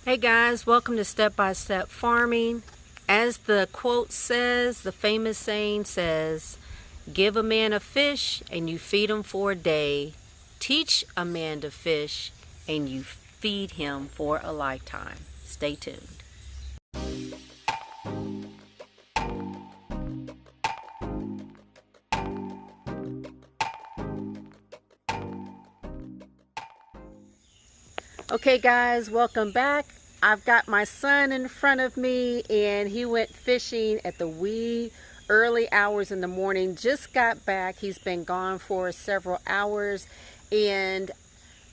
Hey guys, welcome to Step by Step Farming. As the quote says, the famous saying says, give a man a fish and you feed him for a day. Teach a man to fish and you feed him for a lifetime. Stay tuned. Okay guys, welcome back. I've got my son in front of me and he went fishing at the wee early hours in the morning. Just got back. He's been gone for several hours and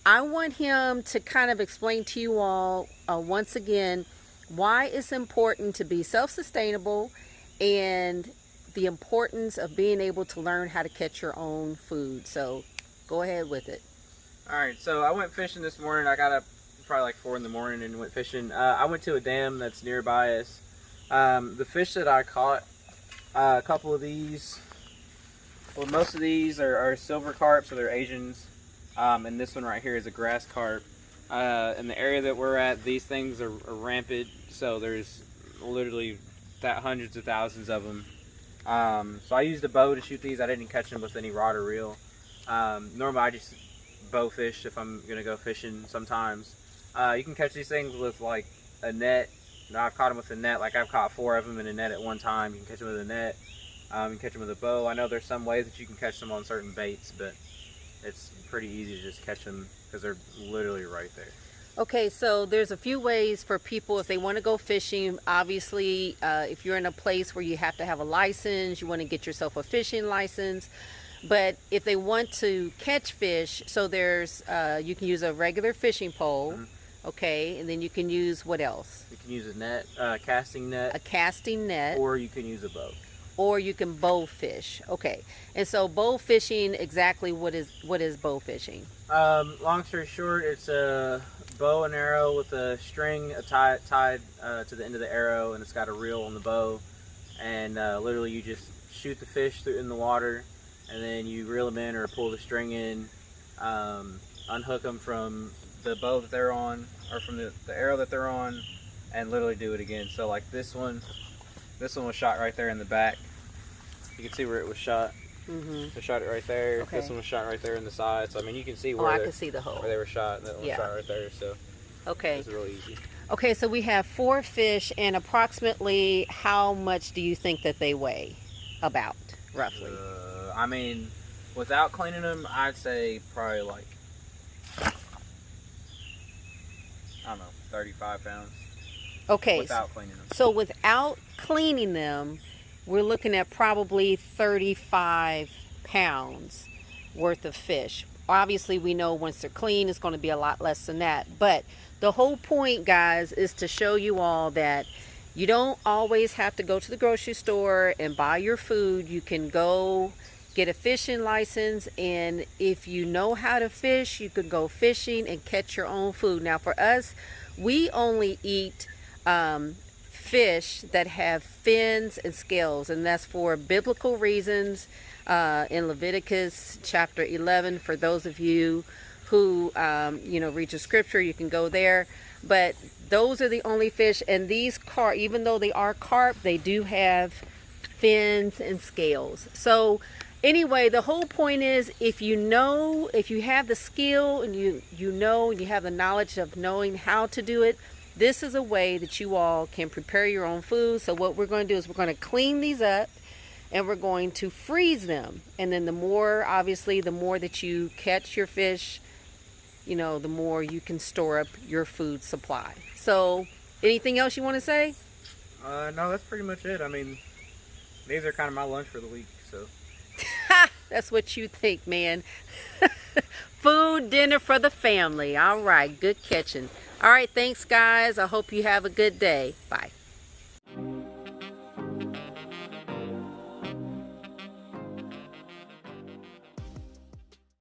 I want him to kind of explain to you all once again why it's important to be self-sustainable and the importance of being able to learn how to catch your own food. So go ahead with it. Alright, so I went fishing this morning. I got up probably like 4 in the morning and went fishing. I went to a dam that's nearby us. The fish that I caught, a couple of these, well, most of these are silver carp, so they're Asians. And this one right here is a grass carp. In the area that we're at, these things are rampant, so there's literally hundreds of thousands of them. So I used a bow to shoot these. I didn't catch them with any rod or reel. Normally I just bow fish if I'm gonna go fishing sometimes. You can catch these things with like a net. I've caught them with a net. Like I've caught 4 of them in a net at one time. You can catch them with a net. You can catch them with a bow. I know there's some ways that you can catch them on certain baits, but it's pretty easy to just catch them because they're literally right there. Okay, so there's a few ways for people if they want to go fishing. Obviously, if you're in a place where you have to have a license, you want to get yourself a fishing license. But if they want to catch fish, so there's you can use a regular fishing pole, okay, and then you can use what else? You can use a net, casting net. A casting net. Or you can use a bow. Or you can bow fish. Okay, and so bow fishing, exactly what is bow fishing? Long story short, it's a bow and arrow with a string tied to the end of the arrow, and it's got a reel on the bow, and literally you just shoot the fish in the water, and then you reel them in or pull the string in, unhook them from the bow that they're on, or from the arrow that they're on, and literally do it again. So like this one was shot right there in the back. You can see where it was shot. They shot it right there. Okay. This one was shot right there in the side. So I mean, you can see where I can see the hole where they were shot, and that one was shot right there. So okay, it's really easy. Okay, so we have 4 fish, and approximately how much do you think that they weigh? About roughly. I mean, without cleaning them, I'd say probably like, I don't know, 35 pounds. Okay. Without cleaning them. So without cleaning them, we're looking at probably 35 pounds worth of fish. Obviously, we know once they're clean, it's going to be a lot less than that. But the whole point, guys, is to show you all that you don't always have to go to the grocery store and buy your food. You can go get a fishing license, and if you know how to fish, you can go fishing and catch your own food. Now, for us, we only eat fish that have fins and scales, and that's for biblical reasons. In Leviticus chapter 11, for those of you who read your scripture, you can go there. But those are the only fish, and these carp, even though they are carp, they do have fins and scales. So anyway, the whole point is, if you have the skill and you have the knowledge of knowing how to do it, this is a way that you all can prepare your own food. So what we're going to do is we're going to clean these up and we're going to freeze them. And then the more that you catch your fish, the more you can store up your food supply. So anything else you want to say? No, that's pretty much it. I mean, these are kind of my lunch for the week, so. That's what you think, man. Food, dinner for the family. All right, good catching. All right, thanks, guys. I hope you have a good day. Bye.